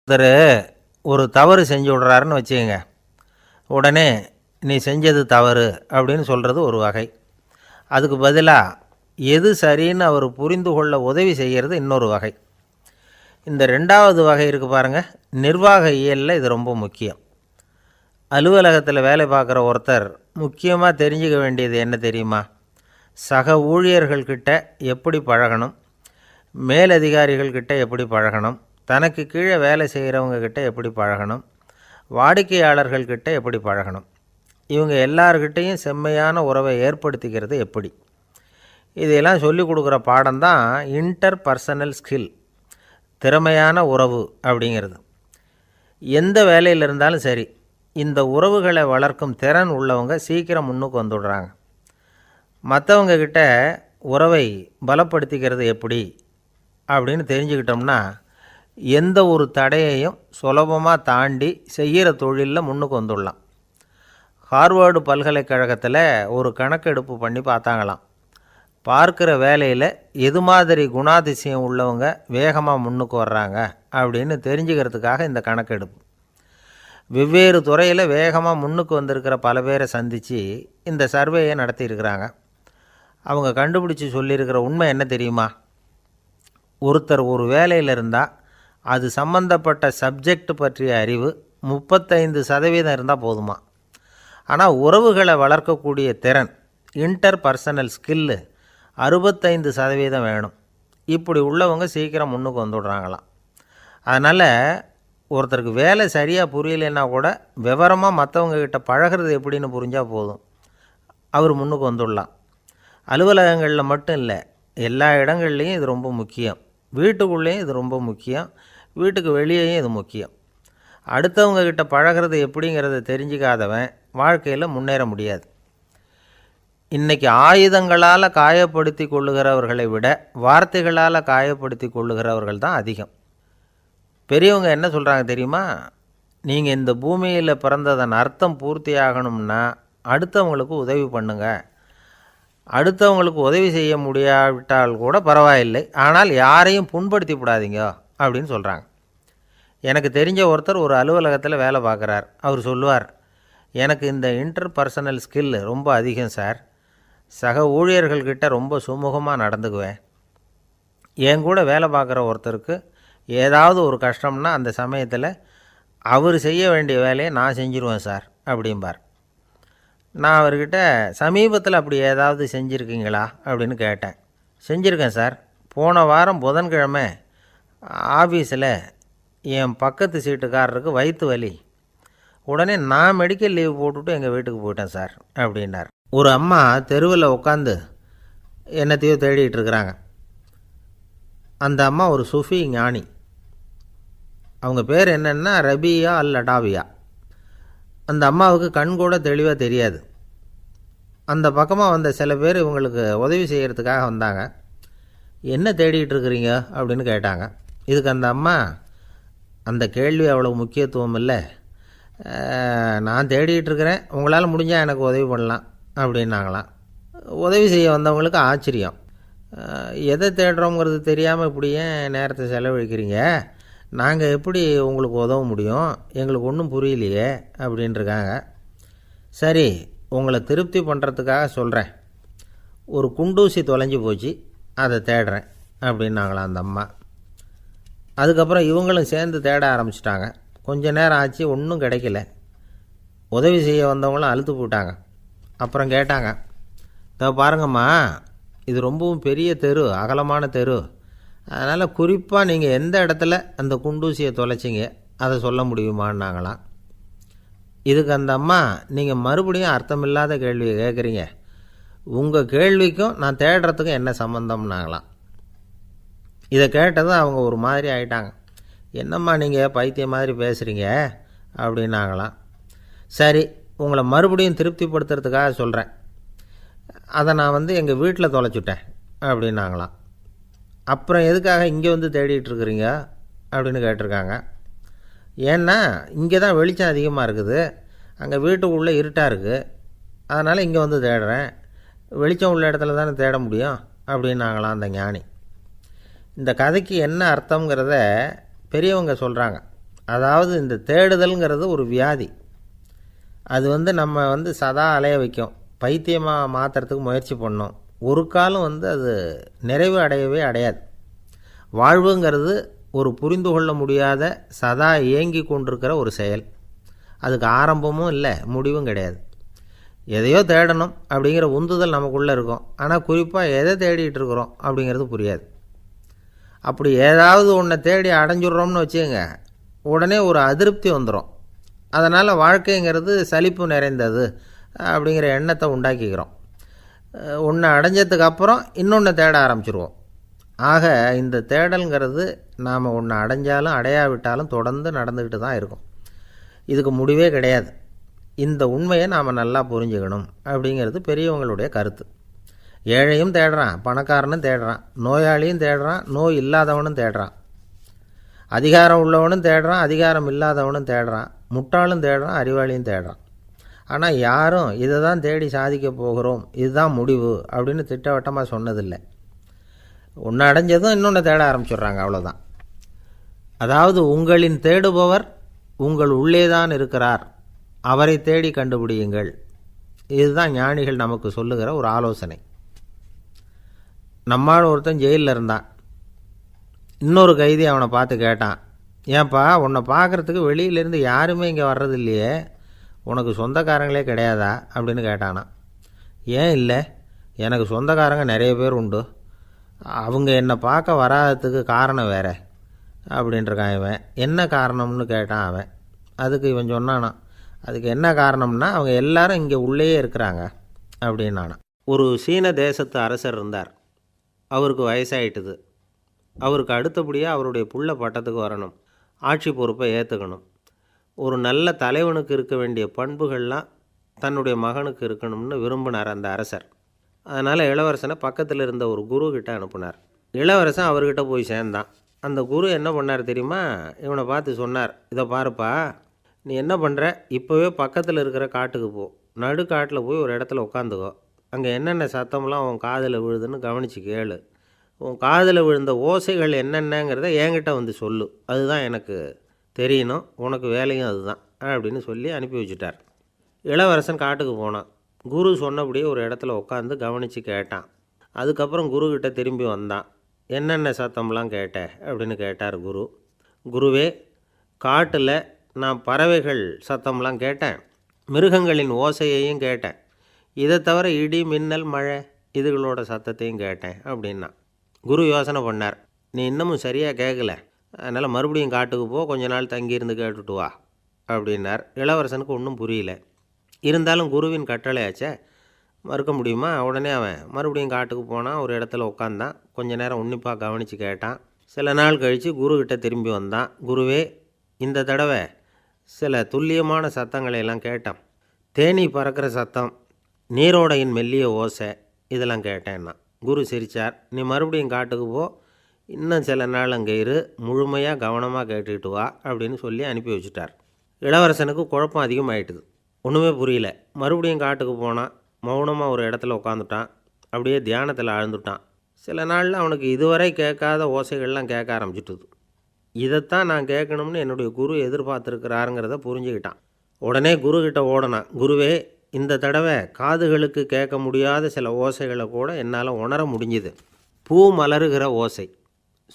ஒருத்தர் ஒரு தவறு செஞ்சு விட்றாருன்னு வச்சுக்கங்க. உடனே நீ செஞ்சது தவறு அப்படின்னு சொல்கிறது ஒரு வகை. அதுக்கு பதிலாக எது சரின்னு அவர் புரிந்து கொள்ள உதவி செய்கிறது இன்னொரு வகை. இந்த ரெண்டாவது வகை இருக்குது பாருங்கள், நிர்வாக இயலில் இது ரொம்ப முக்கியம். அலுவலகத்தில் வேலை பார்க்குற ஒருத்தர் முக்கியமாக தெரிஞ்சுக்க வேண்டியது என்ன தெரியுமா? சக ஊழியர்கள்கிட்ட எப்படி பழகணும், மேலதிகாரிகள்கிட்ட எப்படி பழகணும், தனக்கு கீழே வேலை செய்கிறவங்கக்கிட்ட எப்படி பழகணும், வாடிக்கையாளர்கள்கிட்ட எப்படி பழகணும், இவங்க எல்லார்கிட்டையும் செம்மையான உறவை ஏற்படுத்திக்கிறது எப்படி, இதையெல்லாம் சொல்லிக் கொடுக்குற பாடம் தான் இன்டர் பர்சனல் ஸ்கில், திறமையான உறவு அப்படிங்கிறது. எந்த வேலையில் இருந்தாலும் சரி, இந்த உறவுகளை வளர்க்கும் திறன் உள்ளவங்க சீக்கிரம் முன்னுக்கு வந்துடுறாங்க. மற்றவங்கக்கிட்ட உறவை பலப்படுத்திக்கிறது எப்படி அப்படின்னு தெரிஞ்சுக்கிட்டோம்னா எந்த ஒரு தடையையும் சுலபமாக தாண்டி செய்கிற தொழிலில் முன்னுக்கு வந்துடலாம். ஹார்வர்டு பல்கலைக்கழகத்தில் ஒரு கணக்கெடுப்பு பண்ணி பார்த்தாங்களாம். பார்க்குற வேலையில் எது மாதிரி குணாதிசயம் உள்ளவங்க வேகமாக முன்னுக்கு வர்றாங்க அப்படின்னு தெரிஞ்சுக்கிறதுக்காக இந்த கணக்கெடுப்பு. வெவ்வேறு துறையில் வேகமாக முன்னுக்கு வந்திருக்கிற பல பேரை சந்தித்து இந்த சர்வேயை நடத்தியிருக்கிறாங்க. அவங்க கண்டுபிடிச்சி சொல்லியிருக்கிற உண்மை என்ன தெரியுமா? ஒருத்தர் ஒரு வேலையில் இருந்தால் அது சம்பந்தப்பட்ட சப்ஜெக்ட் பற்றிய அறிவு 35% இருந்தால் போதுமா. ஆனால் உறவுகளை வளர்க்கக்கூடிய திறன், இன்டர் பர்சனல் ஸ்கில்லு 65% வேணும். இப்படி உள்ளவங்க சீக்கிரம் முன்னுக்கு வந்துடுறாங்களாம். அதனால் ஒருத்தருக்கு வேலை சரியாக புரியலைன்னா கூட விவரமாக மற்றவங்கக்கிட்ட பழகிறது எப்படின்னு புரிஞ்சால் போதும், அவர் முன்னுக்கு வந்துடலாம். அலுவலகங்களில் மட்டும் இல்லை, எல்லா இடங்கள்லேயும் இது ரொம்ப முக்கியம். வீட்டுக்குள்ளேயும் இது ரொம்ப முக்கியம், வீட்டுக்கு வெளியேயும் இது முக்கியம். அடுத்தவங்கக்கிட்ட பழகிறது எப்படிங்கிறத தெரிஞ்சிக்காதவன் வாழ்க்கையில் முன்னேற முடியாது. இன்றைக்கி ஆயுதங்களால் காயப்படுத்தி கொள்ளுகிறவர்களை விட வார்த்தைகளால் காயப்படுத்தி கொள்ளுகிறவர்கள் தான் அதிகம். பெரியவங்க என்ன சொல்கிறாங்க தெரியுமா? நீங்கள் இந்த பூமியில் பிறந்ததன் அர்த்தம் பூர்த்தியாகணும்னா அடுத்தவங்களுக்கு உதவி பண்ணுங்க. அடுத்தவங்களுக்கு உதவி செய்ய முடியாவிட்டால் கூட பரவாயில்லை, ஆனால் யாரையும் புண்படுத்தி விடாதீங்க அப்படின்னு சொல்கிறாங்க. எனக்கு தெரிஞ்ச ஒருத்தர் ஒரு அலுவலகத்தில் வேலை பார்க்குறார். அவர் சொல்லுவார், எனக்கு இந்த இன்டர் பர்சனல் ஸ்கில் ரொம்ப அதிகம் சார். சக ஊழியர்கள்கிட்ட ரொம்ப சுமூகமாக நடந்துக்குவேன். என் கூட வேலை பார்க்குற ஒருத்தருக்கு ஏதாவது ஒரு கஷ்டம்னா அந்த சமயத்தில் அவர் செய்ய வேண்டிய வேலையை நான் செஞ்சுருவேன் சார் அப்படிம்பார். நான் அவர்கிட்ட சமீபத்தில் அப்படி ஏதாவது செஞ்சுருக்கீங்களா அப்படின்னு கேட்டேன். செஞ்சுருக்கேன் சார். போன வாரம் புதன்கிழமை ஆஃபீஸில் என் பக்கத்து சீட்டுக்காரருக்கு வயிற்று வலி. உடனே நான் மெடிக்கல் லீவ் போட்டுவிட்டு எங்கள் வீட்டுக்கு போயிட்டேன் சார் அப்படின்னார். ஒரு அம்மா தெருவில் உட்காந்து என்னத்தையோ தேடிட்டு இருக்கிறாங்க. அந்த அம்மா ஒரு சூஃபி ஞானி. அவங்க பேர் என்னென்னா ரபியா அல் அடாவியா. அந்த அம்மாவுக்கு கண் கூட தெளிவாக தெரியாது. அந்த பக்கமாக வந்த சில பேர் இவங்களுக்கு உதவி செய்கிறதுக்காக வந்தாங்க. என்ன தேடிகிட்டு இருக்கிறீங்க அப்படின்னு கேட்டாங்க. இதுக்கு அந்த அம்மா, அந்த கேள்வி அவ்வளோ முக்கியத்துவம் இல்லை, நான் தேடிகிட்டு இருக்கிறேன், உங்களால் முடிஞ்சால் எனக்கு உதவி பண்ணலாம் அப்படின்னாங்களாம். உதவி செய்ய வந்தவங்களுக்கு ஆச்சரியம். எதை தேடுறோங்கிறது தெரியாமல் இப்படி ஏன் நேரத்தை செலவழிக்கிறீங்க, நாங்கள் எப்படி உங்களுக்கு உதவ முடியும், எங்களுக்கு ஒன்றும் புரியலையே அப்படின்ட்டுருக்காங்க. சரி, உங்களை திருப்தி பண்ணுறதுக்காக சொல்கிறேன், ஒரு குண்டூசி தொலைஞ்சி போச்சு, அதை தேடுறேன் அப்படின்னாங்களாம் அந்த அம்மா. அதுக்கப்புறம் இவங்களும் சேர்ந்து தேட ஆரம்பிச்சிட்டாங்க. கொஞ்ச நேரம் ஆச்சு, ஒன்றும் கிடைக்கல. உதவி செய்ய வந்தவங்களும் அழுத்து போட்டாங்க. அப்புறம் கேட்டாங்க, இதை பாருங்கம்மா, இது ரொம்பவும் பெரிய தெரு, அகலமான தெரு, அதனால் குறிப்பாக நீங்கள் எந்த இடத்துல அந்த குண்டூசியை தொலைச்சிங்க அதை சொல்ல முடியுமான்னாங்களாம். இதுக்கு அந்த அம்மா, நீங்கள் மறுபடியும் அர்த்தமில்லாத கேள்வியை கேட்குறீங்க, உங்கள் கேள்விக்கும் நான் தேடுறதுக்கும் என்ன சம்மந்தம்னாங்களாம். இதை கேட்டதும் அவங்க ஒரு மாதிரி ஆகிட்டாங்க. என்னம்மா நீங்கள் பைத்தியம் மாதிரி பேசுகிறீங்க அப்படின்னாங்களாம். சரி, உங்களை மறுபடியும் திருப்திப்படுத்துறதுக்காக சொல்கிறேன், அதை நான் எங்கள் வீட்டில் தொலைச்சுட்டேன் அப்படின்னாங்களாம். அப்புறம் எதுக்காக இங்கே தேடிட்டு இருக்கிறீங்க அப்படின்னு கேட்டிருக்காங்க. ஏன்னா இங்கே தான் வெளிச்சம் அதிகமாக இருக்குது, அங்கே வீட்டுக்குள்ளே இருட்டாக இருக்குது, அதனால் இங்கே தேடுறேன், வெளிச்சம் உள்ள இடத்துல தானே தேட முடியும் அப்படின்னாங்களாம் அந்த ஞானி. இந்த கதைக்கு என்ன அர்த்தங்கிறத பெரியவங்க சொல்கிறாங்க. அதாவது இந்த தேடுதல்ங்கிறது ஒரு வியாதி. அது நம்ம சதா அலைய வைக்கும். பைத்தியமாக மாற்றுறதுக்கு முயற்சி பண்ணோம். ஒரு காலம் அது நிறைவு அடையவே அடையாது. வாழ்வுங்கிறது ஒரு புரிந்து கொள்ள முடியாத சதா இயங்கி கொண்டிருக்கிற ஒரு செயல். அதுக்கு ஆரம்பமும் இல்லை, முடிவும் கிடையாது. எதையோ தேடணும் அப்படிங்கிற உந்துதல் நமக்குள்ளே இருக்கும். ஆனால் குறிப்பாக எதை தேடிட்டு இருக்கிறோம் அப்படிங்கிறது புரியாது. அப்படி ஏதாவது ஒன்றை தேடி அடைஞ்சிட்றோம்னு வச்சுக்கோங்க, உடனே ஒரு அதிருப்தி வந்துடும். அதனால் வாழ்க்கைங்கிறது சலிப்பு நிறைந்தது அப்படிங்கிற எண்ணத்தை உண்டாக்கிக்கிறோம். ஒன்று அடைஞ்சதுக்கு அப்புறம் இன்னொன்று தேட ஆரம்பிச்சிருவோம். ஆக இந்த தேடல்ங்கிறது நாம் ஒன்று அடைஞ்சாலும் அடையாவிட்டாலும் தொடர்ந்து நடந்துக்கிட்டு தான் இருக்கும். இதுக்கு முடிவே கிடையாது. இந்த உண்மையை நாம் நல்லா புரிஞ்சுக்கணும் அப்படிங்கிறது பெரியவங்களுடைய கருத்து. ஏழையும் தேடுறான், பணக்காரனும் தேடுறான், நோயாளியும் தேடுறான், நோய் இல்லாதவனும் தேடுறான், அதிகாரம் உள்ளவனும் தேடுறான், அதிகாரம் இல்லாதவனும் தேடுறான், முட்டாளும் தேடுறான், அறிவாளியும் தேடுறான். ஆனால் யாரும் இதை தான் தேடி சாதிக்க போகிறோம், இதுதான் முடிவு அப்படின்னு திட்டவட்டமாக சொன்னதில்லை. ஒன்று அடைஞ்சதும் இன்னொன்று தேட ஆரம்பிச்சிடுறாங்க, அவ்வளோதான். அதாவது உங்களின் தேடுபவர் உங்கள் உள்ளேதான் இருக்கிறார், அவரை தேடி கண்டுபிடியுங்கள். இதுதான் ஞானிகள் நமக்கு சொல்லுகிற ஒரு ஆலோசனை. நம்மால் ஒருத்தன் ஜெயிலில் இருந்தான். இன்னொரு கைதி அவனை பார்த்து கேட்டான், ஏன்பா உன்னை பார்க்குறதுக்கு வெளியிலேருந்து யாருமே இங்கே வர்றது இல்லையே, உனக்கு சொந்தக்காரங்களே கிடையாதா அப்படின்னு கேட்டானா. ஏன் இல்லை, எனக்கு சொந்தக்காரங்க நிறைய பேர் உண்டு, அவங்க என்னை பார்க்க வராததுக்கு காரணம் வேற அப்படின்ட்டுருக்கான் இவன். என்ன காரணம்னு கேட்டான் அவன். அதுக்கு இவன் சொன்னானா, அதுக்கு என்ன காரணம்னா அவங்க எல்லாரும் இங்கே உள்ளேயே இருக்கிறாங்க அப்படின்னானா. ஒரு சீன தேசத்து அரசர் இருந்தார். அவருக்கு வயசாயிட்டுது. அவருக்கு அடுத்தபடியாக அவருடைய புள்ள பட்டத்துக்கு வரணும், ஆட்சி பொறுப்பை ஏற்றுக்கணும். ஒரு நல்ல தலைவனுக்கு இருக்க வேண்டிய பண்புகள்லாம் தன்னுடைய மகனுக்கு இருக்கணும்னு விரும்பினார் அந்த அரசர். அதனால் இளவரசனை பக்கத்தில் இருந்த ஒரு குரு கிட்ட அனுப்புனார். இளவரசன் அவர்கிட்ட போய் சேர்ந்தான். அந்த குரு என்ன பண்ணார் தெரியுமா, இவனை பார்த்து சொன்னார், இதை பாருப்பா, நீ என்ன பண்ணுற, இப்போவே பக்கத்தில் இருக்கிற காட்டுக்கு போ, நடு காட்டில் போய் ஒரு இடத்துல உட்காந்துக்கோ, அங்கே என்னென்ன சத்தம்லாம் உன் காதில் விழுதுன்னு கவனித்து கேளு, உன் காதில் விழுந்த ஓசைகள் என்னென்னங்கிறத என்கிட்ட சொல்லு, அதுதான் எனக்கு தெரியணும், உனக்கு வேலையும் அதுதான் அப்படின்னு சொல்லி அனுப்பி வச்சுட்டார். இளவரசன் காட்டுக்கு போனான். குரு சொன்னபடியே ஒரு இடத்துல உட்காந்து கவனித்து கேட்டான். அதுக்கப்புறம் குருக்கிட்ட திரும்பி வந்தான். என்னென்ன சத்தம்லாம் கேட்ட அப்படின்னு கேட்டார் குரு. குருவே, காட்டில் நான் பறவைகள் சத்தம்லாம் கேட்டேன், மிருகங்களின் ஓசையையும் கேட்டேன், இதை தவிர இடி மின்னல் மழை இதுகளோட சத்தத்தையும் கேட்டேன் அப்படின்னா. குரு யோசனை பண்ணார், நீ இன்னமும் சரியாக கேட்கல, அதனால் மறுபடியும் காட்டுக்கு போ, கொஞ்ச நாள் தங்கியிருந்து கேட்டுட்டு வா அப்படின்னார். இளவரசனுக்கு ஒன்றும் புரியல. இருந்தாலும் குருவின் கட்டளையாச்சே, மறுக்க முடியுமா? உடனே அவன் மறுபடியும் காட்டுக்கு போனான். ஒரு இடத்துல உட்காந்தான். கொஞ்ச நேரம் உன்னிப்பாக கவனித்து கேட்டான். சில நாள் கழித்து குருக்கிட்ட திரும்பி வந்தான். குருவே, இந்த தடவை சில துல்லியமான சத்தங்களை எல்லாம் கேட்டான். தேனீ பறக்கிற சத்தம், நீரோடையின் மெல்லிய ஓசை, இதெல்லாம் கேட்டேன்னா. குரு சிரித்தார். நீ மறுபடியும் காட்டுக்கு போ, இன்னும் சில நாள் அங்கே இரு, முழுமையாக கவனமாக கேட்டுக்கிட்டு வா அப்படின்னு சொல்லி அனுப்பி வச்சுட்டார். இளவரசனுக்கு குழப்பம் அதிகமாகிட்டுது. ஒன்றுமே புரியல. மறுபடியும் காட்டுக்கு போனான். மௌனமாக ஒரு இடத்துல உட்காந்துட்டான். அப்படியே தியானத்தில் ஆழ்ந்துட்டான். சில நாளில் அவனுக்கு இதுவரை கேட்காத ஓசைகள்லாம் கேட்க ஆரம்பிச்சிட்டுது. இதைத்தான் நான் கேட்கணும்னு என்னுடைய குரு எதிர்பார்த்துருக்கிறாருங்கிறத புரிஞ்சுக்கிட்டான். உடனே குருக்கிட்ட ஓடனான். குருவே, இந்த தடவை காதுகளுக்கு கேட்க முடியாத சில ஓசைகளை கூட என்னால் உணர முடிஞ்சுது. பூ மலருகிற ஓசை,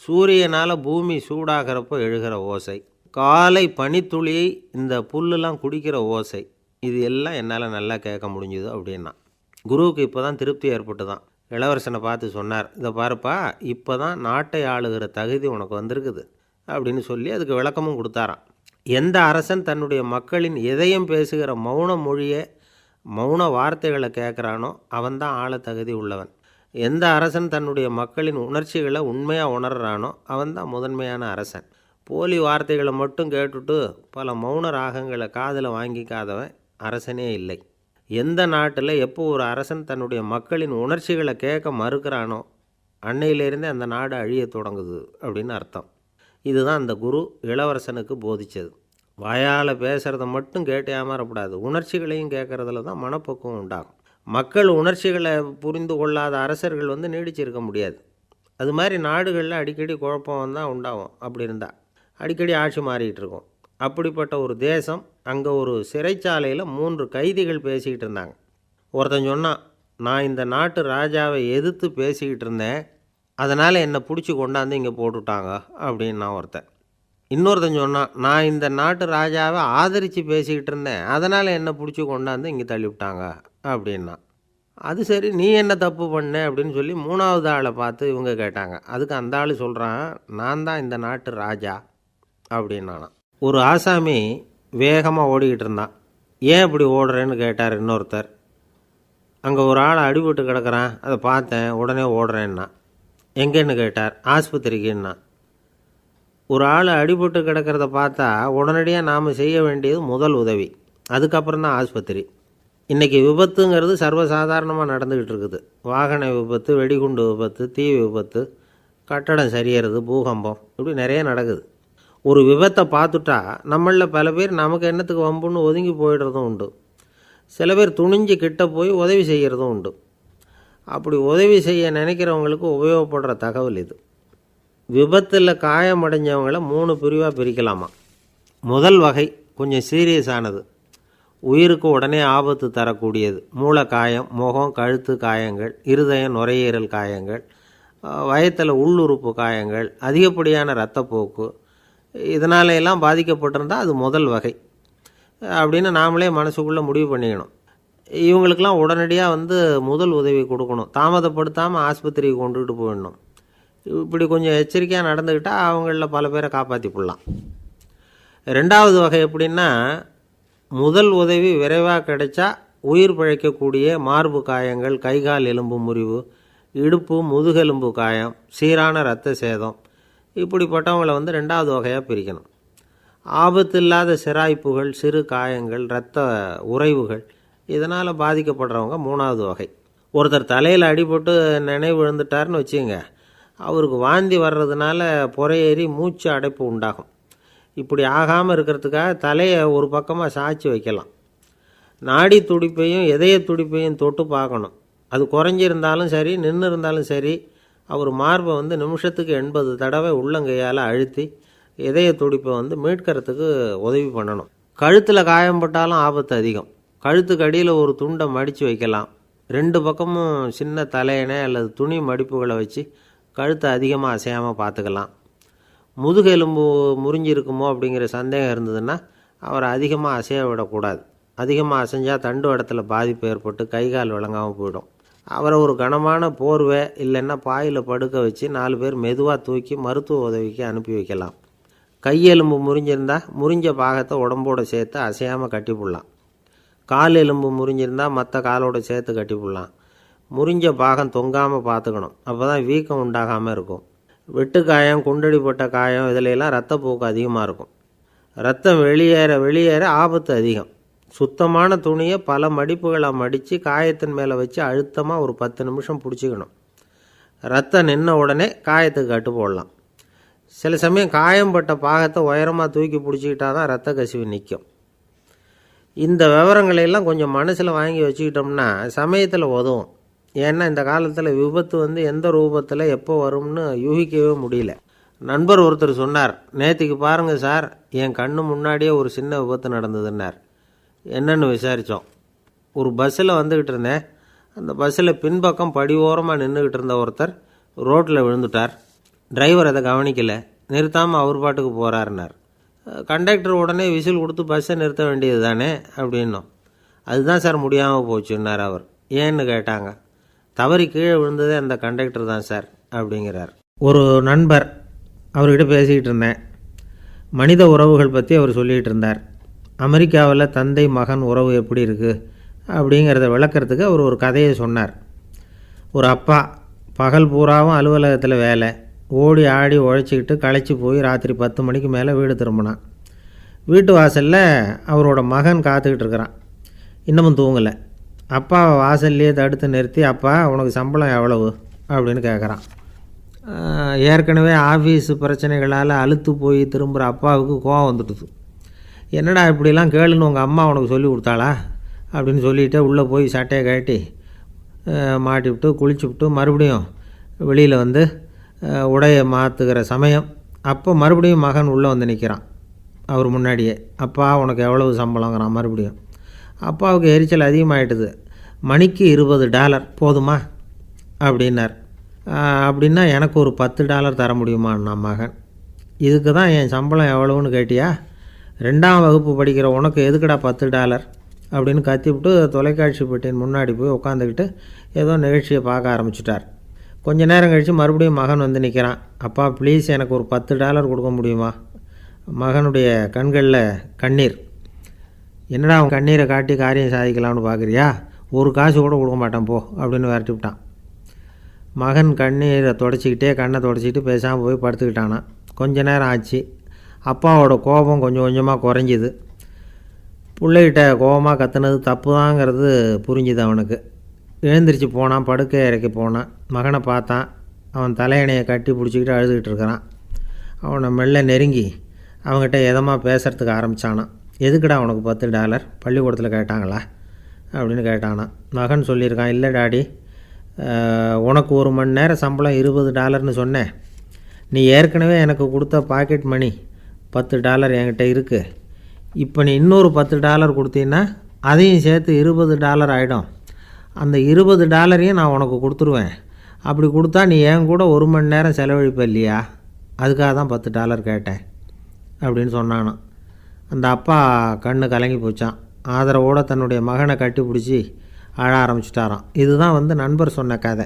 சூரியனால் பூமி சூடாகிறப்போ எழுகிற ஓசை, காலை பனித்துளியை இந்த புல்லுலாம் குடிக்கிற ஓசை, இது எல்லாம் என்னால் நல்லா கேட்க முடிஞ்சுது அப்படின்னா. குருவுக்கு இப்போ தான் திருப்தி ஏற்பட்டு தான். இளவரசனை பார்த்து சொன்னார், இதை பாருப்பா, இப்போ தான் நாட்டை ஆளுகிற தகுதி உனக்கு வந்திருக்குது அப்படின்னு சொல்லி அதுக்கு விளக்கமும் கொடுத்தாராம். எந்த அரசன் தன்னுடைய மக்களின் இதயம் பேசுகிற மௌன மொழியை, மௌன வார்த்தைகளை கேட்குறானோ அவன்தான் ஆள தகுதி உள்ளவன். எந்த அரசன் தன்னுடைய மக்களின் உணர்ச்சிகளை உண்மையாக உணர்றானோ அவன்தான் முதன்மையான அரசன். போலி வார்த்தைகளை மட்டும் கேட்டுட்டு பல மௌன ராகங்களை காதில் வாங்கிக்காதவன் அரசனே இல்லை. எந்த நாட்டில் எப்போ ஒரு அரசன் தன்னுடைய மக்களின் உணர்ச்சிகளை கேட்க மறுக்கிறானோ அன்னையிலேருந்தே அந்த நாடு அழிய தொடங்குது அப்படின்னு அர்த்தம். இதுதான் அந்த குரு இளவரசனுக்கு போதித்தது. வாயால் பேசுகிறத மட்டும் கேட்டு ஏமாறக்கூடாது, உணர்ச்சிகளையும் கேட்குறதுல தான் மனப்பக்குவம் உண்டாகும். மக்கள் உணர்ச்சிகளை புரிந்து கொள்ளாத அரசர்கள் நீடிச்சிருக்க முடியாது. அது மாதிரி நாடுகளில் அடிக்கடி குழப்பம் தான் உண்டாகும். அப்படி இருந்தால் அடிக்கடி ஆட்சி மாறிக்கிட்டு இருக்கும். அப்படிப்பட்ட ஒரு தேசம். அங்கே ஒரு சிறைச்சாலையில் 3 கைதிகள் பேசிக்கிட்டு இருந்தாங்க. ஒருத்தன் சொன்னான், நான் இந்த நாட்டு ராஜாவை எதிர்த்து பேசிக்கிட்டு இருந்தேன், அதனால் என்னை பிடிச்சி கொண்டாந்து இங்கே போட்டுவிட்டாங்க அப்படின்னா ஒருத்தன். இன்னொருத்தன் சொன்னான், நான் இந்த நாட்டு ராஜாவை ஆதரித்து பேசிக்கிட்டு இருந்தேன், அதனால் என்னை பிடிச்சி கொண்டாந்து இங்கே தள்ளிவிட்டாங்க அப்படின்னா. அது சரி, நீ என்ன தப்பு பண்ண அப்படின்னு சொல்லி 3வது ஆளை பார்த்து இவங்க கேட்டாங்க. அதுக்கு அந்த ஆள் சொல்கிறான், நான் தான் இந்த நாட்டு ராஜா அப்படின்னானான். ஒரு ஆசாமி வேகமாக ஓடிக்கிட்டு இருந்தான். ஏன் இப்படி ஓடுறேன்னு கேட்டார் இன்னொருத்தர். அங்கே ஒரு ஆள் அடிபட்டு கிடக்கிறான், அதை பார்த்தேன், உடனே ஓடுறேன்னா. எங்கேன்னு கேட்டார். ஆஸ்பத்திரிக்குன்னா. ஒரு ஆள் அடிபட்டு கிடக்கிறத பார்த்தா உடனடியாக நாம் செய்ய வேண்டியது முதல் உதவி, அதுக்கப்புறம் தான் ஆஸ்பத்திரி. இன்றைக்கி விபத்துங்கிறது சர்வசாதாரணமாக நடந்துக்கிட்டு இருக்குது. வாகன விபத்து, வெடிகுண்டு விபத்து, தீ விபத்து, கட்டடம் சரியறது, பூகம்பம், இப்படி நிறைய நடக்குது. ஒரு விபத்தை பார்த்துட்டா நம்மளில் பல பேர் நமக்கு என்னத்துக்கு வம்புன்னு ஒதுங்கி போயிடுறதும் உண்டு. சில பேர் துணிஞ்சு கிட்ட போய் உதவி செய்கிறதும் உண்டு. அப்படி உதவி செய்ய நினைக்கிறவங்களுக்கு உபயோகப்படுற தகவல் இது. விபத்தில் காயமடைஞ்சவங்களை 3 பிரிவாக பிரிக்கலாமா. முதல் வகை கொஞ்சம் சீரியஸானது, உயிருக்கு உடனே ஆபத்து தரக்கூடியது. மூளை காயம், முகம், கழுத்து காயங்கள், இருதயம், நுரையீரல் காயங்கள், வயத்தில் உள்ளுறுப்பு காயங்கள், அதிகப்படியான இரத்தப்போக்கு, இதனால எல்லாம் பாதிக்கப்பட்டிருந்தால் அது முதல் வகை அப்படின்னு நாமளே மனசுக்குள்ளே முடிவு பண்ணிக்கணும். இவங்களுக்கெல்லாம் உடனடியாக முதல் உதவி கொடுக்கணும். தாமதப்படுத்தாமல் ஆஸ்பத்திரிக்கு கொண்டுகிட்டு போயிடணும். இப்படி கொஞ்சம் எச்சரிக்கையாக நடந்துக்கிட்டால் அவங்களில் பல பேரை காப்பாற்றி போடலாம். 2வது வகை எப்படின்னா, முதல் உதவி விரைவாக கிடைச்சா உயிர் பிழைக்கக்கூடிய மார்பு காயங்கள், கைகால் எலும்பு முறிவு, இடுப்பு முதுகெலும்பு காயம், சீரான இரத்த சேதம், இப்படிப்பட்டவங்களை 2வது வகையாக பிரிக்கணும். ஆபத்து இல்லாத சிராய்ப்புகள், சிறு காயங்கள், இரத்த உறைவுகள், இதனால் பாதிக்கப்படுறவங்க 3வது வகை. ஒருத்தர் தலையில் அடிபட்டு நினைவு விழுந்துட்டார்னு வச்சுங்க, அவருக்கு வாந்தி வர்றதுனால புறையேறி மூச்சு அடைப்பு உண்டாகும். இப்படி ஆகாமல் இருக்கிறதுக்காக தலையை ஒரு பக்கமாக சாய்ச்சி வைக்கலாம். நாடி துடிப்பையும் இதய துடிப்பையும் தொட்டு பார்க்கணும். அது குறைஞ்சிருந்தாலும் சரி, நின்று இருந்தாலும் சரி, அவர் மார்பை நிமிஷத்துக்கு 80 தடவை உள்ளங்கையால் அழுத்தி இதய துடிப்பை மீட்கிறதுக்கு உதவி பண்ணணும். கழுத்தில் காயம்பட்டாலும் ஆபத்து அதிகம். கழுத்துக்கு அடியில் ஒரு துண்டை மடித்து வைக்கலாம். 2 பக்கமும் சின்ன தலையணை அல்லது துணி மடிப்புகளை வச்சு கழுத்தை அதிகமாக அசையாமல் பார்த்துக்கலாம். முதுகெலும்பு முறிஞ்சிருக்குமோ அப்படிங்கிற சந்தேகம் இருந்ததுன்னா அவரை அதிகமாக அசைய விடக்கூடாது. அதிகமாக அசைஞ்சால் தண்டு இடத்துல பாதிப்பு ஏற்பட்டு கைகால் விளங்காமல் போயிடும். அவரை ஒரு கனமான போர்வை இல்லைன்னா பாயில் படுக்க வச்சு 4 பேர் மெதுவாக தூக்கி மருத்துவ உதவிக்கு அனுப்பி வைக்கலாம். கையெலும்பு முறிஞ்சிருந்தால் முறிஞ்ச பாகத்தை உடம்போடு சேர்த்து அசையாமல் கட்டி போடலாம். கால் எலும்பு முறிஞ்சிருந்தால் மற்ற காலோடு சேர்த்து கட்டி போடலாம். முறிஞ்ச பாகம் தொங்காமல் பார்த்துக்கணும், அப்போ தான் வீக்கம் உண்டாகாமல் இருக்கும். வெட்டு காயம், குண்டடிப்பட்ட காயம், இதிலெல்லாம் இரத்தப்போக்கு அதிகமாக இருக்கும். ரத்தம் வெளியேற ஆபத்து அதிகம். சுத்தமான துணியை பல மடிப்புகளை மடித்து காயத்தின் மேலே வச்சு அழுத்தமாக ஒரு 10 நிமிஷம் பிடிச்சிக்கணும். ரத்தம் நின்ன உடனே காயத்துக்கு கட்டு போடலாம். சில சமயம் காயம்பட்ட பாகத்தை உயரமாக தூக்கி பிடிச்சிக்கிட்டா தான் ரத்த கசிவு நிற்கும். இந்த விவரங்களையெல்லாம் கொஞ்சம் மனசில் வாங்கி வச்சுக்கிட்டோம்னா சமயத்தில் உதவும். ஏன்னா இந்த காலத்தில் விபத்து எந்த ரூபத்தில் எப்போ வரும்னு யூகிக்கவே முடியல. நண்பர் ஒருத்தர் சொன்னார், நேற்றுக்கு பாருங்கள் சார், என் கண்ணு முன்னாடியே ஒரு சின்ன விபத்து நடந்ததுன்னார். என்னென்னு விசாரித்தோம். ஒரு பஸ்ஸில் வந்துக்கிட்டு இருந்தேன். அந்த பஸ்ஸில் பின்பக்கம் படி ஓரமாக நின்றுக்கிட்டு இருந்த ஒருத்தர் ரோட்டில் விழுந்துட்டார். டிரைவர் அதை கவனிக்கலை, நிறுத்தாமல் அவர் பாட்டுக்கு போகிறாருன்னார். கண்டக்டர் உடனே விசில் கொடுத்து பஸ்ஸை நிறுத்த வேண்டியது தானே அப்படின்னோம். அதுதான் சார் முடியாமல் போச்சுன்னார் அவர். ஏன்னு கேட்டாங்க. தவறி கீழே விழுந்ததே அந்த கண்டக்டர் தான் சார் அப்படிங்கிறார். ஒரு நண்பர், அவர்கிட்ட பேசிக்கிட்டு இருந்தேன். மனித உறவுகள் பற்றி அவர் சொல்லிகிட்டு இருந்தார். அமெரிக்காவில் தந்தை மகன் உறவு எப்படி இருக்குது அப்படிங்கிறத விளக்கிறதுக்கு அவர் ஒரு கதையை சொன்னார். ஒரு அப்பா பகல் பூராவும் அலுவலகத்தில் வேலை, ஓடி ஆடி உழைச்சிக்கிட்டு களைச்சி போய் ராத்திரி 10 மணிக்கு மேலே வீடு திரும்பினான். வீட்டு வாசலில் அவரோட மகன் காத்துக்கிட்டு இருக்கிறான். இன்னமும் தூங்கலை. அப்பாவை வாசல்லையே தடுத்து நிறுத்தி, அப்பா உனக்கு சம்பளம் எவ்வளவு அப்படின்னு கேட்குறான். ஏற்கனவே ஆஃபீஸ் பிரச்சனைகளால் அழுத்து போய் திரும்புகிற அப்பாவுக்கு கோவம் வந்துடுது. என்னடா இப்படிலாம் கேளுன்னு உங்கள் அம்மா உனக்கு சொல்லி கொடுத்தாளா அப்படின்னு சொல்லிவிட்டு உள்ளே போய் சட்டையை கட்டி மாட்டிவிட்டு குளிச்சுவிட்டு மறுபடியும் வெளியில் உடையை மாற்றுகிற சமயம் அப்போ மறுபடியும் மகன் உள்ளே வந்து நிற்கிறான். அவர் முன்னாடியே. அப்பா உனக்கு எவ்வளவு சம்பளங்கிறான் மறுபடியும். அப்பாவுக்கு எரிச்சல் அதிகமாகிட்டுது. மணிக்கு $20 போதுமா அப்படின்னார். அப்படின்னா எனக்கு ஒரு $10 தர முடியுமான்னா மகன். இதுக்கு தான் என் சம்பளம் எவ்வளவுன்னு கேட்டியா? 2ஆம் வகுப்பு படிக்கிற உனக்கு எதுக்குடா $10 அப்படின்னு கத்திவிட்டு தொலைக்காட்சி பெட்டியின் முன்னாடி போய் உட்காந்துக்கிட்டு ஏதோ நிகழ்ச்சியை பார்க்க ஆரம்பிச்சிட்டார். கொஞ்ச நேரம் கழித்து மறுபடியும் மகன் வந்து நிற்கிறான். அப்பா ப்ளீஸ் எனக்கு ஒரு $10 கொடுக்க முடியுமா? மகனுடைய கண்களில் கண்ணீர். என்னடா அவன் கண்ணீரை காட்டி காரியம் சாதிக்கலாம்னு பார்க்குறியா? ஒரு காசு கூட கொடுக்க மாட்டான் போ அப்படின்னு விரட்டி விட்டான். மகன் கண்ணீரை தொடச்சிக்கிட்டே கண்ணை தொடச்சிக்கிட்டு பேசாமல் போய் படுத்துக்கிட்டானான். கொஞ்ச நேரம் ஆச்சு. அப்பாவோட கோபம் கொஞ்சம் கொஞ்சமாக குறைஞ்சிது. பிள்ளைகிட்ட கோபமாக கத்துனது தப்பு தாங்கிறது புரிஞ்சுது அவனுக்கு. எழுந்திரிச்சு போனான், படுக்கை இறக்கி போனான். மகனை பார்த்தான். அவன் தலையணையை கட்டி பிடிச்சிக்கிட்டு அழுதுகிட்டு இருக்கிறான். அவனை மெல்ல நெருங்கி அவங்ககிட்ட எதமாக பேசுகிறதுக்கு ஆரம்பித்தானான். எதுக்குடா உனக்கு $10 பள்ளிக்கூடத்தில் கேட்டாங்களா அப்படின்னு கேட்டானான். மகன் சொல்லியிருக்கான், இல்லை டாடி, உனக்கு 1 மணி நேரம் சம்பளம் $20ன்னு சொன்னேன். நீ ஏற்கனவே எனக்கு கொடுத்த பாக்கெட் மணி $10 என்கிட்ட இருக்குது. இப்போ நீ இன்னொரு $10 கொடுத்தீங்கன்னா அதையும் சேர்த்து $20 ஆகிடும். அந்த $20 நான் உனக்கு கொடுத்துருவேன். அப்படி கொடுத்தா நீ என் கூட 1 மணி நேரம் செலவழிப்ப இல்லையா? அதுக்காக தான் $10 கேட்டேன் அப்படின்னு சொன்னானான். அந்த அப்பா கண்ணு கலங்கி போச்சான். ஆதரவோடு தன்னுடைய மகனை கட்டி பிடிச்சி அழ ஆரம்பிச்சிட்டாராம். இதுதான் நண்பர் சொன்ன கதை.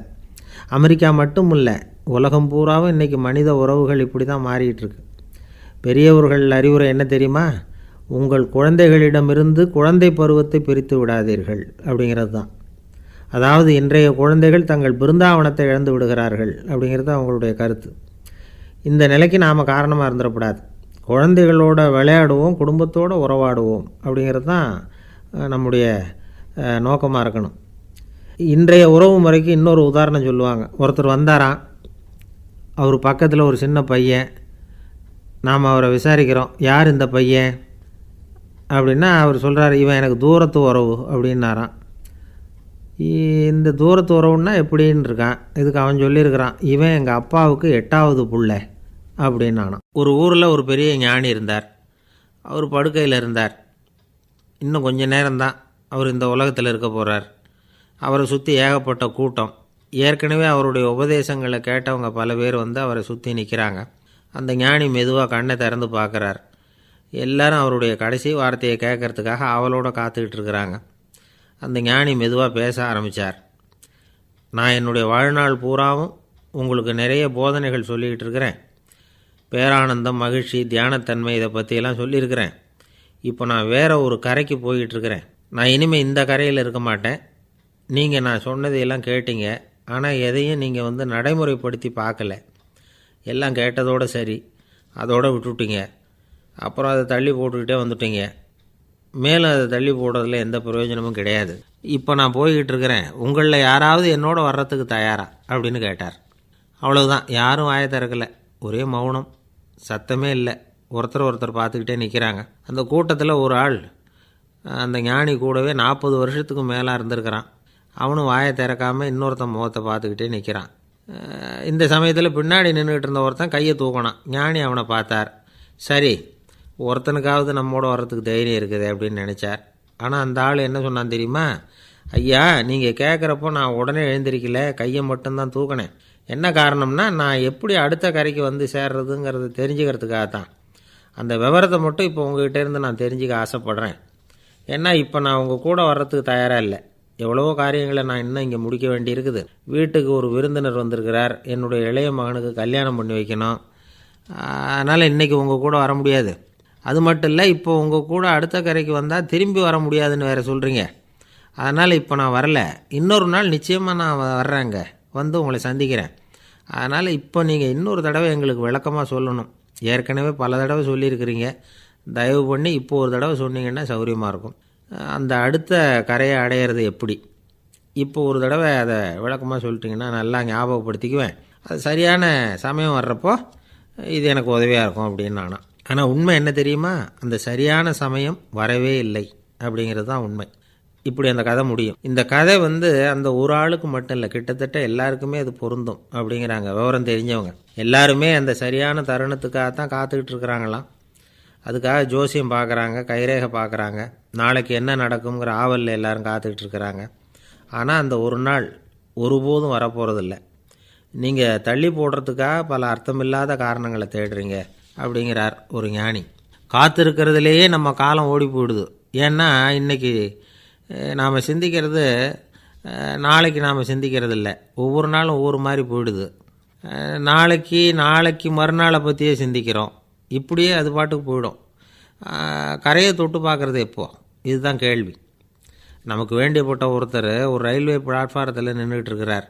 அமெரிக்கா மட்டும் இல்லை, உலகம் பூராவும் இன்றைக்கி மனித உறவுகள் இப்படி தான் மாறிட்டுருக்கு. பெரியவர்கள் அறிவுரை என்ன தெரியுமா? உங்கள் குழந்தைகளிடமிருந்து குழந்தை பருவத்தை பிரித்து விடாதீர்கள் அப்படிங்கிறது தான். அதாவது இன்றைய குழந்தைகள் தங்கள் பிருந்தாவனத்தை இழந்து விடுகிறார்கள் அப்படிங்கிறது அவங்களுடைய கருத்து. இந்த நிலைக்கு நாம் காரணமாக இருந்துடக்கூடாது. குழந்தைகளோட விளையாடுவோம், குடும்பத்தோடு உறவாடுவோம் அப்படிங்கிறது தான் நம்முடைய நோக்கமாக இருக்கணும். இன்றைய உறவு முறைக்கு இன்னொரு உதாரணம் சொல்லுவாங்க. ஒருத்தர் வந்தாராம், அவர் பக்கத்தில் ஒரு சின்ன பையன். நாம் அவரை விசாரிக்கிறோம், யார் இந்த பையன் அப்படின்னா அவர் சொல்கிறார், இவன் எனக்கு தூரத்து உறவு அப்படின்னாராம். இந்த தூரத்து உறவுன்னா எப்படின்னு இருக்கான். இதுக்கு அவன் சொல்லியிருக்கிறான், இவன் எங்கள் அப்பாவுக்கு 8வது புள்ளை அப்படின்னானான். ஒரு ஊரில் ஒரு பெரிய ஞானி இருந்தார். அவர் படுக்கையில் இருந்தார். இன்னும் கொஞ்ச நேரம்தான் அவர் இந்த உலகத்தில் இருக்க போகிறார். அவரை சுற்றி ஏகப்பட்ட கூட்டம். ஏற்கனவே அவருடைய உபதேசங்களை கேட்டவங்க பல பேர் அவரை சுற்றி நிற்கிறாங்க. அந்த ஞானி மெதுவாக கண்ணை திறந்து பார்க்குறார். எல்லாரும் அவருடைய கடைசி வார்த்தையை கேட்கறதுக்காக அவளோட காத்துக்கிட்டு இருக்கிறாங்க. அந்த ஞானி மெதுவாக பேச ஆரம்பித்தார். நான் என்னுடைய வாழ்நாள் பூராவும் உங்களுக்கு நிறைய போதனைகள் சொல்லிக்கிட்டு இருக்கிறேன். பேரானந்தம், மகிழ்ச்சி, தியானத்தன்மை இதை பற்றியெல்லாம் சொல்லியிருக்கிறேன். இப்போ நான் வேறு ஒரு கரைக்கு போய்கிட்டுருக்கிறேன். நான் இனிமேல் இந்த கரையில் இருக்க மாட்டேன். நீங்கள் நான் சொன்னதையெல்லாம் கேட்டீங்க, ஆனால் எதையும் நீங்கள் நடைமுறைப்படுத்தி பார்க்கல. எல்லாம் கேட்டதோடு சரி, அதோடு விட்டுவிட்டீங்க. அப்புறம் அதை தள்ளி போட்டுக்கிட்டே வந்துட்டீங்க. மேலும் அதை தள்ளி போடுறதுல எந்த பிரயோஜனமும் கிடையாது. இப்போ நான் போய்கிட்டு இருக்கிறேன். உங்களில் யாராவது என்னோட வர்றதுக்கு தயாரா அப்படின்னு கேட்டார். அவ்வளவுதான். யாரும் வாயை திறக்கலை. ஒரே மௌனம், சத்தமே இல்லை. ஒருத்தர் பார்த்துக்கிட்டே நிற்கிறாங்க. அந்த கூட்டத்தில் ஒரு ஆள் அந்த ஞானி கூடவே 40 வருஷத்துக்கு மேலே இருந்திருக்கிறான். அவனும் வாயை திறக்காமல் இன்னொருத்தன் முகத்தை பார்த்துக்கிட்டே நிற்கிறான். இந்த சமயத்தில் பின்னாடி நின்றுக்கிட்டு இருந்த ஒருத்தன் கையை தூக்கினான். ஞானி அவனை பார்த்தார். சரி, ஒருத்தனுக்காவது நம்மோட வர்றதுக்கு தைரியம் இருக்குது அப்படின்னு நினச்சார். ஆனால் அந்த ஆள் என்ன சொன்னான் தெரியுமா? ஐயா, நீங்கள் கேட்குறப்போ நான் உடனே எழுந்திருக்கல, கையை மட்டும்தான் தூக்கினேன். என்ன காரணம்னா, நான் எப்படி அடுத்த கரைக்கு சேர்றதுங்கிறத தெரிஞ்சுக்கிறதுக்காக தான். அந்த விவரத்தை மட்டும் இப்போ உங்ககிட்டேருந்து நான் தெரிஞ்சுக்க ஆசைப்பட்றேன். ஏன்னா இப்போ நான் உங்கள் கூட வர்றதுக்கு தயாராக இல்லை. எவ்வளவோ காரியங்களை நான் இன்னும் இங்கே முடிக்க வேண்டி இருக்குது. வீட்டுக்கு ஒரு விருந்தினர் வந்திருக்கிறார். என்னுடைய இளைய மகனுக்கு கல்யாணம் பண்ணி வைக்கணும். அதனால் இன்றைக்கி உங்கள் கூட வர முடியாது. அது மட்டும் இல்லை, இப்போ உங்கள் கூட அடுத்த கரைக்கு வந்தால் திரும்பி வர முடியாதுன்னு வேறு சொல்கிறீங்க. அதனால் இப்போ நான் வரல. இன்னொரு நாள் நிச்சயமாக நான் வர்றேங்க, உங்களை சந்திக்கிறேன். அதனால் இப்போ நீங்கள் இன்னொரு தடவை எங்களுக்கு விளக்கமாக சொல்லணும். ஏற்கனவே பல தடவை சொல்லியிருக்கிறீங்க. தயவு பண்ணி இப்போ ஒரு தடவை சொன்னீங்கன்னா சௌகரியமாக இருக்கும். அந்த அடுத்த கரையை அடையிறது எப்படி? இப்போ ஒரு தடவை அதை விளக்கமாக சொல்லிட்டிங்கன்னா நல்லா ஞாபகப்படுத்திக்குவேன். அது சரியான சமயம் வர்றப்போ இது எனக்கு உதவியாக இருக்கும் அப்படின்னு நானும். ஆனால் உண்மை என்ன தெரியுமா? அந்த சரியான சமயம் வரவே இல்லை அப்படிங்கிறது தான் உண்மை. இப்படி அந்த கதை முடியும். இந்த கதை அந்த ஒரு ஆளுக்கு மட்டும் இல்லை, கிட்டத்தட்ட எல்லாருக்குமே அது பொருந்தும் அப்படிங்கிறாங்க விவரம் தெரிஞ்சவங்க. எல்லாருமே அந்த சரியான தருணத்துக்காகத்தான் காத்துக்கிட்டு இருக்கிறாங்களாம். அதுக்காக ஜோசியம் பார்க்குறாங்க, கைரேகை பார்க்குறாங்க, நாளைக்கு என்ன நடக்குங்கிற ஆவலில் எல்லோரும் காத்துக்கிட்டு இருக்கிறாங்க. ஆனால் அந்த ஒரு நாள் ஒருபோதும் வரப்போகிறதில்ல. நீங்கள் தள்ளி போடுறதுக்காக பல அர்த்தமில்லாத காரணங்களை தேடுறீங்க அப்படிங்கிறார் ஒரு ஞானி. காத்திருக்கிறதுலேயே நம்ம காலம் ஓடி போயிடுது. ஏன்னா இன்றைக்கி நாம் சிந்திக்கிறது நாளைக்கு நாம் சிந்திக்கிறது இல்லை. ஒவ்வொரு நாளும் ஒவ்வொரு மாதிரி போயிடுது. நாளைக்கு மறுநாளை பற்றியே சிந்திக்கிறோம். இப்படியே அது பாட்டுக்கு போயிடும். கரையை தொட்டு பார்க்குறது எப்போ? இதுதான் கேள்வி. நமக்கு வேண்டியப்பட்ட ஒருத்தர் ஒரு ரயில்வே பிளாட்ஃபாரத்தில் நின்றுட்டு இருக்கிறார்.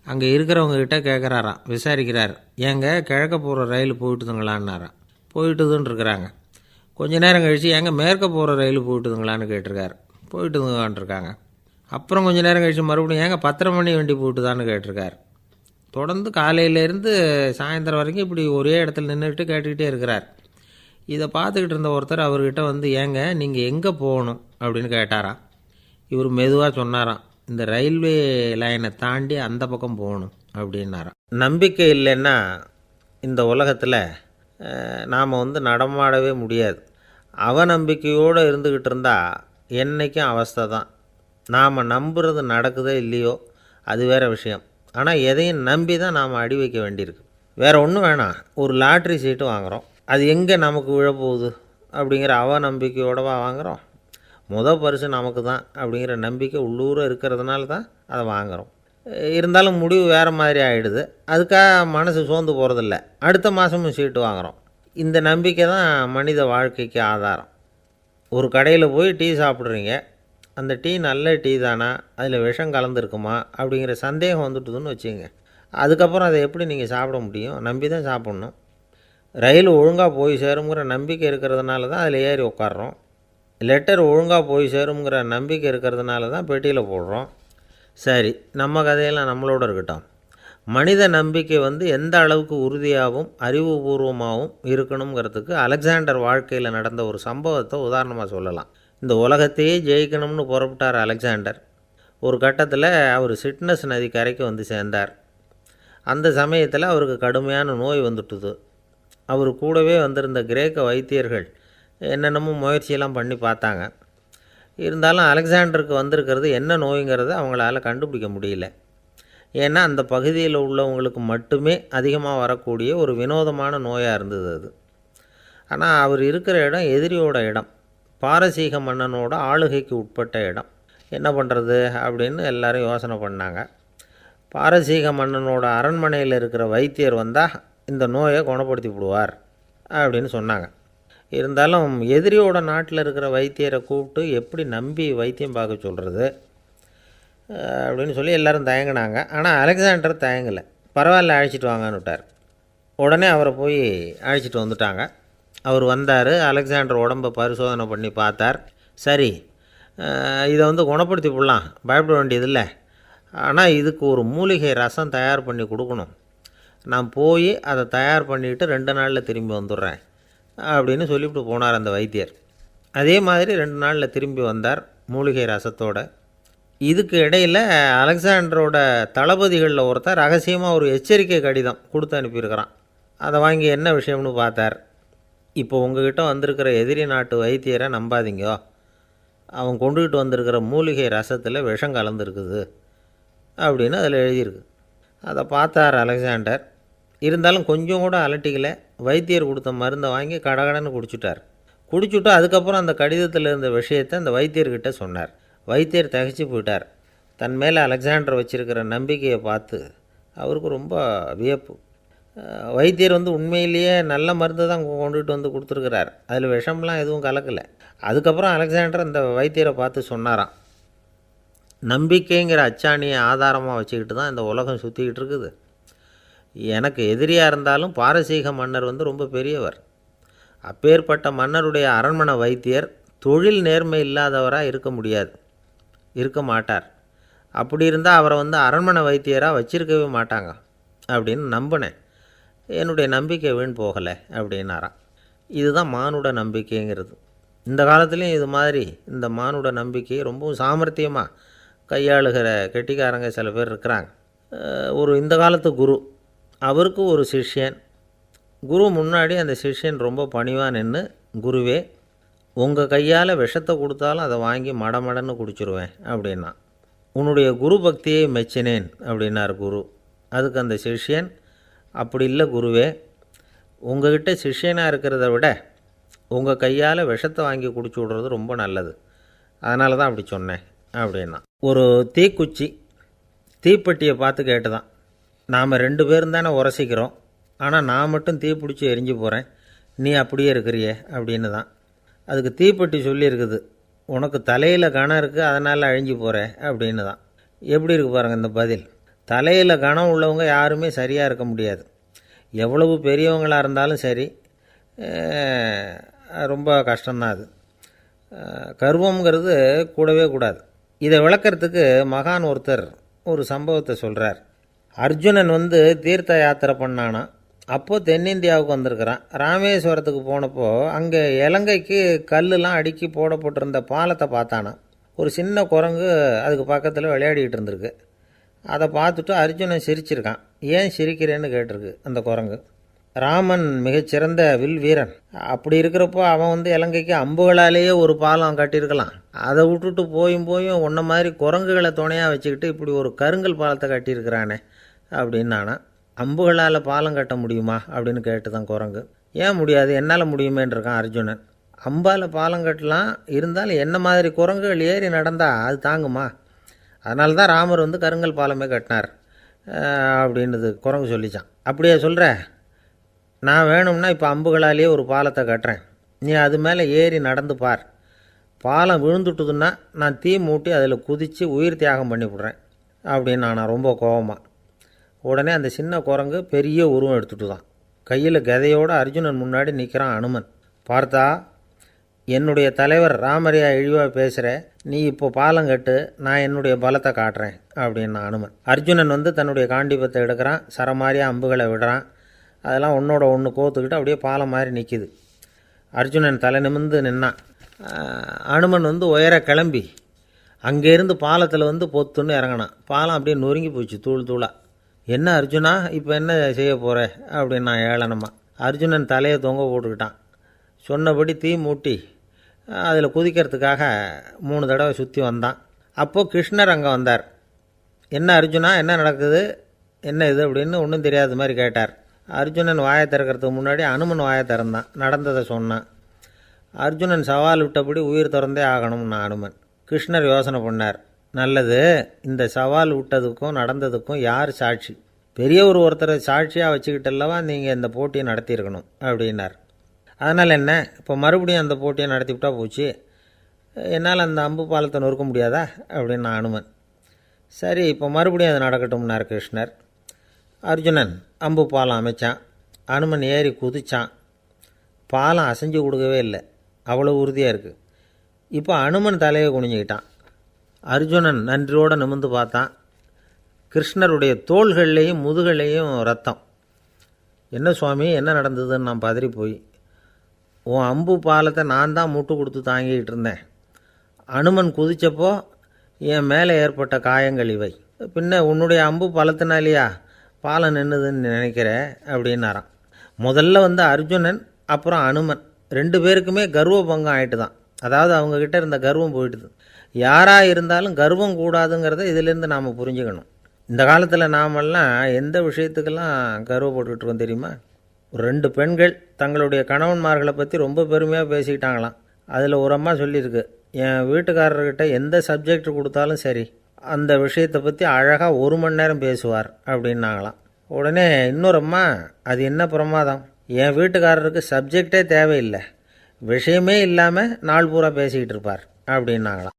அங்கே இருக்கிறவங்ககிட்ட கேட்குறாராம், விசாரிக்கிறார். ஏங்க கிழக்க போகிற ரயில் போயிட்டுதுங்களான்னாராம். போயிட்டுதுன்னு இருக்கிறாங்க. கொஞ்ச நேரம் கழித்து ஏங்க மேற்க போகிற ரயில் போயிட்டுதுங்களான்னு கேட்டிருக்காரு. போயிட்டுதுங்களான்ருக்காங்க. அப்புறம் கொஞ்சம் நேரம் கழித்து மறுபடியும் ஏங்க 10:30 மணி வண்டி போயிட்டுதான்னு கேட்டிருக்கார். தொடர்ந்து காலையிலேருந்து சாயந்தரம் வரைக்கும் இப்படி ஒரே இடத்துல நின்றுட்டு கேட்டுக்கிட்டே இருக்கிறார். இதை பார்த்துக்கிட்டு இருந்த ஒருத்தர் அவர்கிட்ட வந்து, ஏங்க நீங்கள் எங்கே போகணும் அப்படின்னு கேட்டாராம். இவர் மெதுவாக சொன்னாராம், இந்த ரயில்வே லைனை தாண்டி அந்த பக்கம் போகணும் அப்படின்னாராம். நம்பிக்கை இல்லைன்னா இந்த உலகத்தில் நாம் நடமாடவே முடியாது. அவநம்பிக்கையோடு இருந்துக்கிட்டு இருந்தால் என்றைக்கும் அவஸ்தை தான். நாம் நம்புறது நடக்குதோ இல்லையோ அது வேறு விஷயம். ஆனால் எதையும் நம்பி தான் நாம் அடி வைக்க வேண்டியிருக்கு. வேறு ஒன்றும் வேணாம். ஒரு லாட்ரி சீட்டு வாங்குகிறோம். அது எங்கே நமக்கு விழப்போகுது அப்படிங்கிற அவநம்பிக்கையோடவா வாங்குகிறோம்? பரிசு நமக்கு தான் அப்படிங்கிற நம்பிக்கை உள்ளூர இருக்கிறதுனால தான் அதை வாங்குகிறோம். இருந்தாலும் முடிவு வேறு மாதிரி ஆகிடுது. அதுக்காக மனசு சோர்ந்து போகிறதில்ல. அடுத்த மாதமும் சீட்டு வாங்குகிறோம். இந்த நம்பிக்கை தான் மனித வாழ்க்கைக்கு ஆதாரம். ஒரு கடையில் போய் டீ சாப்பிட்றீங்க. அந்த டீ நல்ல டீ தானா, அதில் விஷம் கலந்துருக்குமா அப்படிங்கிற சந்தேகம் வந்துட்டுதுன்னு வச்சுங்க. அதுக்கப்புறம் அதை எப்படி நீங்கள் சாப்பிட முடியும்? நம்பி தான் சாப்பிட்ணும். ரயில் ஒழுங்காக போய் சேருங்கிற நம்பிக்கை இருக்கிறதுனால தான் அதில் ஏறி உட்காடுறோம். லெட்டர் ஒழுங்காக போய் சேருங்கிற நம்பிக்கை இருக்கிறதுனால தான் பெட்டியில் போடுறோம். சரி, நம்ம கதையெல்லாம் நம்மளோட இருக்கட்டும். மனித நம்பிக்கை எந்த அளவுக்கு உறுதியாகவும் அறிவுபூர்வமாகவும் இருக்கணுங்கிறதுக்கு அலெக்சாண்டர் வாழ்க்கையில் நடந்த ஒரு சம்பவத்தை உதாரணமாக சொல்லலாம். இந்த உலகத்தையே ஜெயிக்கணும்னு புறப்பட்டார் அலெக்சாண்டர். ஒரு கட்டத்தில் அவர் சிட்னஸ் நதி கரைக்கு சேர்ந்தார். அந்த சமயத்தில் அவருக்கு கடுமையான நோய் வந்துட்டுது. அவர் கூடவே வந்திருந்த கிரேக்க வைத்தியர்கள் என்னென்னமோ முயற்சியெல்லாம் பண்ணி பார்த்தாங்க. இருந்தாலும் அலெக்சாண்டருக்கு வந்திருக்கிறது என்ன நோய்ங்கிறத அவங்களால கண்டுபிடிக்க முடியல. ஏன்னா அந்த பகுதியில் உள்ளவங்களுக்கு மட்டுமே அதிகமாக வரக்கூடிய ஒரு வினோதமான நோயாக இருந்தது அது. ஆனால் அவர் இருக்கிற இடம் எதிரியோட இடம், பாரசீக மன்னனோட ஆளுகைக்கு உட்பட்ட இடம். என்ன பண்ணுறது அப்படின்னு எல்லாரும் யோசனை பண்ணாங்க. பாரசீக மன்னனோட அரண்மனையில் இருக்கிற வைத்தியர் வந்தால் இந்த நோயை குணப்படுத்தி விடுவார் அப்படின்னு சொன்னாங்க. இருந்தாலும் எதிரியோட நாட்டில் இருக்கிற வைத்தியரை கூப்பிட்டு எப்படி நம்பி வைத்தியம் பார்க்க சொல்கிறது அப்படின்னு சொல்லி எல்லோரும் தயங்கினாங்க. ஆனால் அலெக்சாண்டர் தயங்கலை. பரவாயில்ல, அழைச்சிட்டு வாங்கன்னு விட்டார். உடனே அவரை போய் அழைச்சிட்டு வந்துட்டாங்க. அவர் வந்தார். அலெக்சாண்டர் உடம்பை பரிசோதனை பண்ணி பார்த்தார். சரி, இதை குணப்படுத்தி விடலாம், பயப்பட வேண்டியதில்லை. ஆனால் இதுக்கு ஒரு மூலிகை ரசம் தயார் பண்ணி கொடுக்கணும். நான் போய் அதை தயார் பண்ணிவிட்டு 2 நாளில் திரும்பி வந்துடுறேன் அப்படின்னு சொல்லிவிட்டு போனார் அந்த வைத்தியர். அதே மாதிரி 2 நாளில் திரும்பி வந்தார் மூலிகை ரசத்தோடு. இதுக்கு இடையில் அலெக்சாண்டரோட தளபதிகளில் ஒருத்தர் ரகசியமாக ஒரு எச்சரிக்கை கடிதம் கொடுத்து அனுப்பியிருக்கிறான். அதை வாங்கி என்ன விஷயம்னு பார்த்தார். இப்போ உங்ககிட்ட வந்திருக்கிற எதிரி நாட்டு வைத்தியரை நம்பாதீங்கோ, அவன் கொண்டுகிட்டு வந்திருக்கிற மூலிகை ரசத்தில் விஷம் கலந்துருக்குது அப்படின்னு அதில் எழுதியிருக்கு. அதை பார்த்தார் அலெக்சாண்டர். இருந்தாலும் கொஞ்சம் கூட அலட்டிக்கலை. வைத்தியர் கொடுத்த மருந்தை வாங்கி கடகடன்னு குடிச்சுட்டு அதுக்கப்புறம் அந்த கடிதத்தில் இருந்த விஷயத்தை அந்த வைத்தியர்கிட்ட சொன்னார். வைத்தியர் தகைச்சு போயிட்டார். தன் மேலே அலெக்சாண்டர் வச்சுருக்கிற நம்பிக்கையை பார்த்து அவருக்கு ரொம்ப வியப்பு. வைத்தியர் உண்மையிலேயே நல்ல மருந்து தான் கொண்டுகிட்டு கொடுத்துருக்கிறார். அதில் விஷம்லாம் எதுவும் கலக்கலை. அதுக்கப்புறம் அலெக்சாண்டர் அந்த வைத்தியரை பார்த்து சொன்னாராம், நம்பிக்கைங்கிற அச்சாணியை ஆதாரமாக வச்சுக்கிட்டு தான் இந்த உலகம் சுற்றிக்கிட்டு இருக்குது. எனக்கு எதிரியாக இருந்தாலும் பாரசீக மன்னர் ரொம்ப பெரியவர். அப்பேற்பட்ட மன்னருடைய அரண்மனை வைத்தியர் தொழில் நேர்மை இல்லாதவராக இருக்க மாட்டார். அப்படி இருந்தால் அவரை அரண்மனை வைத்தியராக வச்சிருக்கவே மாட்டாங்க அப்படின்னு நம்பினேன். என்னுடைய நம்பிக்கை வீண் போகலை அப்படின்னாராம். இதுதான் மானுட நம்பிக்கைங்கிறது. இந்த காலத்துலேயும் இது மாதிரி இந்த மானுட நம்பிக்கையை ரொம்பவும் சாமர்த்தியமாக கையாளுகிற கெட்டிக்காரங்க சில பேர் இருக்கிறாங்க. இந்த காலத்து குரு, அவருக்கு ஒரு சிஷ்யன். குரு முன்னாடி அந்த சிஷ்யன் ரொம்ப பணிவாக நின்று குருவே, உங்கள் கையால் விஷத்தை கொடுத்தாலும் அதை வாங்கி மடமடன்னு குடிச்சிருவேன் அப்படின்னா. உன்னுடைய குரு பக்தியை மெச்சினேன் அப்படின்னார் குரு. அதுக்கு அந்த சிஷ்யன், அப்படி இல்லை குருவே, உங்ககிட்ட சிஷ்யனாக இருக்கிறத விட உங்கள் கையால் விஷத்தை வாங்கி குடிச்சு விட்றது ரொம்ப நல்லது, அதனால தான் அப்படி சொன்னேன் அப்படின்னா. ஒரு தீக்குச்சி தீப்பெட்டியை பார்த்து கேட்டு தான், நாம் 2 பேரும் தானே உரசிக்கிறோம், ஆனால் நான் மட்டும் தீப்பிடிச்சி எரிஞ்சு போகிறேன், நீ அப்படியே இருக்கிறியே அப்படின்னு தான். அதுக்கு தீப்பெட்டி சொல்லியிருக்குது, உனக்கு தலையில் கணம் இருக்குது அதனால் அழிஞ்சு போகிற அப்படின்னு தான். எப்படி இருக்கு பாருங்கள் இந்த பதில். தலையில் கணம் உள்ளவங்க யாருமே சரியாக இருக்க முடியாது. எவ்வளவு பெரியவங்களாக இருந்தாலும் சரி, ரொம்ப கஷ்டம்தான் அது. கர்வங்கிறது கூடவே கூடாது. இதை விளக்கிறதுக்கு மகான் ஒருத்தர் ஒரு சம்பவத்தை சொல்கிறார். அர்ஜுனன் தீர்த்த யாத்திரை பண்ணானா. அப்போது தென்னிந்தியாவுக்கு வந்திருக்கிறான். ராமேஸ்வரத்துக்கு போனப்போ அங்கே இலங்கைக்கு கல்லுலாம் அடுக்கி போடப்பட்டிருந்த பாலத்தை பார்த்தானா. ஒரு சின்ன குரங்கு அதுக்கு பக்கத்தில் விளையாடிக்கிட்டு இருந்திருக்கு. அதை பார்த்துட்டு அர்ஜுனன் சிரிச்சிருக்கான். ஏன் சிரிக்கிறேன்னு கேட்டிருக்கு அந்த குரங்கு. ராமன் மிகச்சிறந்த வில் வீரன், அப்படி இருக்கிறப்போ அவன் இலங்கைக்கு அம்புகளாலேயே ஒரு பாலம் கட்டியிருக்கலாம். அதை விட்டுட்டு போயும் உன்ன மாதிரி குரங்குகளை துணையாக வச்சுக்கிட்டு இப்படி ஒரு கருங்கல் பாலத்தை கட்டியிருக்கிறானே அப்படின்னு நானா. அம்புகளால் பாலம் கட்ட முடியுமா அப்படின்னு கேட்டு தான் குரங்கு. ஏன் முடியாது, என்னால் முடியுமேன்றிருக்கான் அர்ஜுனன். அம்பால் பாலம் கட்டலாம், இருந்தாலும் என்ன மாதிரி குரங்குகள் ஏறி நடந்தால் அது தாங்குமா? அதனால தான் ராமர் கருங்கல் பாலமே கட்டினார் அப்படின்றது குரங்கு சொல்லிச்சான். அப்படியே சொல்கிற, நான் வேணும்னா இப்போ அம்புகளாலேயே ஒரு பாலத்தை கட்டுறேன், நீ அது மேலே ஏறி நடந்து பார். பாலம் விழுந்துட்டுதுன்னா நான் தீ மூட்டி அதில் குதித்து உயிர் தியாகம் பண்ணிவிடுறேன் அப்படின்னு நான் ரொம்ப கோபமாக. உடனே அந்த சின்ன குரங்கு பெரிய உருவம் எடுத்துட்டு தான் கையில் கதையோடு அர்ஜுனன் முன்னாடி நிற்கிறான் அனுமன். பார்த்தா, என்னுடைய தலைவர் ராமரையா இழிவாக பேசுகிற, நீ இப்போ பாலம் கட்டு, நான் என்னுடைய பலத்தை காட்டுறேன் அப்படின்னா அனுமன். அர்ஜுனன் தன்னுடைய காண்டிபத்தை எடுக்கிறான், சரமாரியாக அம்புகளை விடுறான். அதெல்லாம் ஒன்றோட ஒன்று கோத்துக்கிட்டு அப்படியே பாலம் மாதிரி நிற்கிது. அர்ஜுனன் தலை நிமிர்ந்து நின்னான். அனுமன் உயர கிளம்பி அங்கேருந்து பாலத்தில் பொத்துன்னு இறங்கினான். பாலம் அப்படியே நொறுங்கி போச்சு தூள் தூளாக. என்ன அர்ஜுனா, இப்போ என்ன செய்ய போகிற அப்படின்னா ஏளனமாக. அர்ஜுனன் தலையை தொங்க போட்டுக்கிட்டான். சொன்னபடி தீ மூட்டி அதில் குதிக்கிறதுக்காக 3 தடவை சுற்றி வந்தான். அப்போது கிருஷ்ணர் அங்கே வந்தார். என்ன அர்ஜுனா, என்ன நடக்குது, என்ன இது அப்படின்னு ஒன்றும் தெரியாத மாதிரி கேட்டார். அர்ஜுனன் வாயை திறக்கிறதுக்கு முன்னாடி அனுமன் வாயை திறந்தான், நடந்ததை சொன்னான். அர்ஜுனன் சவால் விட்டபடி உயிர் திறந்தே ஆகணும்னா அனுமன். கிருஷ்ணர் யோசனை பண்ணார். நல்லது, இந்த சவால் விட்டதுக்கும் நடந்ததுக்கும் யார் சாட்சி? பெரியவர் ஒருத்தரை சாட்சியாக வச்சுக்கிட்டல்லவா நீங்கள் இந்த போட்டியை நடத்தியிருக்கணும் அப்படின்னார். அதனால் என்ன, இப்போ மறுபடியும் அந்த போட்டியை நடத்திவிட்டா போச்சு, என்னால் அந்த அம்பு பாலத்தை நொறுக்க முடியாதா அப்படின்னா அனுமன். சரி, இப்போ மறுபடியும் அது நடக்கட்டும்னார் கிருஷ்ணர். அர்ஜுனன் அம்பு பாலம் அமைச்சான். அனுமன் ஏறி குதிச்சான். பாலம் அசைஞ்சு கொடுக்கவே இல்லை, அவ்வளோ உறுதியாக இருக்குது. இப்போ அனுமன் தலையை குனிஞ்சிக்கிட்டான். அர்ஜுனன் நன்றியோடு நிமிர்ந்து பார்த்தான். கிருஷ்ணருடைய தோள்கள்லேயும் முதுகள்லேயும் ரத்தம். என்ன சுவாமி, என்ன நடந்ததுன்னு நான் பதறி போய், உன் அம்பு பாலத்தை நான் தான் முட்டு கொடுத்து தாங்கிக்கிட்டு இருந்தேன். அனுமன் குதித்தப்போ என் மேலே ஏற்பட்ட காயங்கள் இவை. பின்ன உன்னுடைய அம்பு பலத்தினாலேயா பாலம் நின்றுதுன்னு நினைக்கிற அப்படின்னாரான். முதல்ல அர்ஜுனன், அப்புறம் அனுமன் 2 பேருக்குமே கர்வ பங்கம் ஆகிட்டு தான். அதாவது அவங்கக்கிட்ட இருந்த கர்வம் போயிட்டுது. யாராக இருந்தாலும் கர்வம் கூடாதுங்கிறத இதிலேருந்து நாம் புரிஞ்சுக்கணும். இந்த காலத்தில் நாமெல்லாம் எந்த விஷயத்துக்கெல்லாம் கர்வப்பட்டுருக்கோம் தெரியுமா? 2 பெண்கள் தங்களுடைய கணவன்மார்களை பற்றி ரொம்ப பெருமையாக பேசிக்கிட்டாங்களாம். அதில் ஒரு அம்மா சொல்லியிருக்கு, என் வீட்டுக்காரர்கிட்ட எந்த சப்ஜெக்ட் கொடுத்தாலும் சரி அந்த விஷயத்தை பற்றி அழகாக 1 மணி நேரம் பேசுவார் அப்படின்னாங்களாம். உடனே இன்னொரு அம்மா, அது என்ன பிரமாதம், என் வீட்டுக்காரருக்கு சப்ஜெக்டே தேவையில்லை, விஷயமே இல்லாமல் நாள் பூரா பேசிக்கிட்டு இருப்பார் அப்படின்னாங்களாம்.